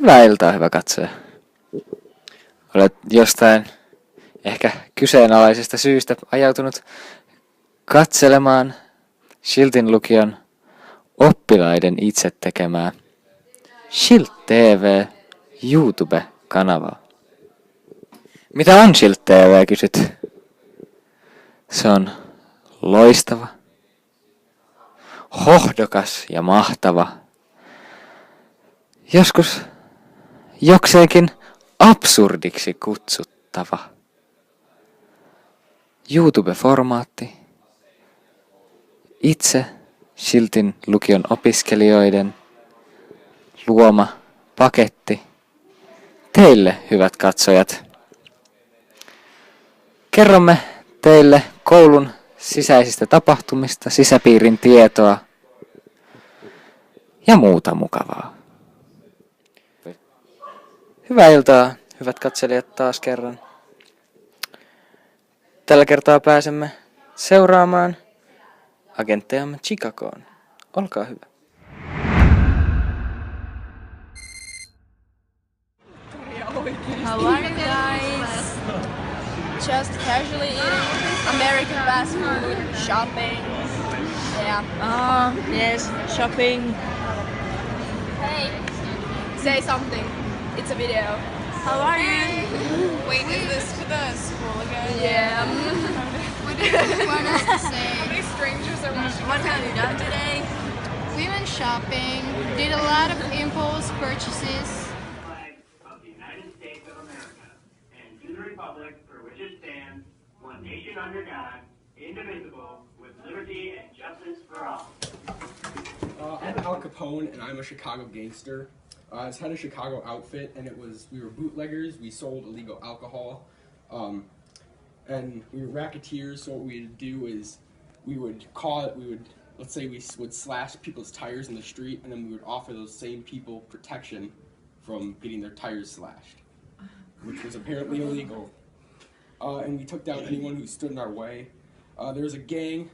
Hyvää iltaa, hyvä katsoja. Olet jostain ehkä kyseenalaisesta syystä ajautunut katselemaan Shiltin lukion oppilaiden itse tekemää Shilt TV YouTube-kanavaa. Mitä on Shilt TV, kysyt? Se on loistava, hohdokas ja mahtava, joskus jokseenkin absurdiksi kutsuttava YouTube-formaatti, itse Shiltin lukion opiskelijoiden luoma paketti teille, hyvät katsojat. Kerromme teille koulun sisäisistä tapahtumista, sisäpiirin tietoa ja muuta mukavaa. Hyvää iltaa, hyvät katselijat, taas kerran. Tällä kertaa pääsemme seuraamaan agenttejamme Chicagoon. Olkaa hyvä. How are you guys? Just casually eating American fast food, shopping. Yeah. Yes, shopping. Hey, say something. It's a video. How are you? Wait, is this for the school again? Yeah. What did you want us to say? How many strangers are watching? What have you done today? We went shopping, did a lot of impulse purchases. Flag of the United States of America and to the republic for which it stands, one nation under God, indivisible, with liberty and justice for all. I'm Al Capone, and I'm a Chicago gangster. I just had a Chicago outfit, and we were bootleggers. We sold illegal alcohol, and we were racketeers. So what we'd do is let's say we would slash people's tires in the street, and then we would offer those same people protection from getting their tires slashed, which was apparently illegal. And we took down anyone who stood in our way. There was a gang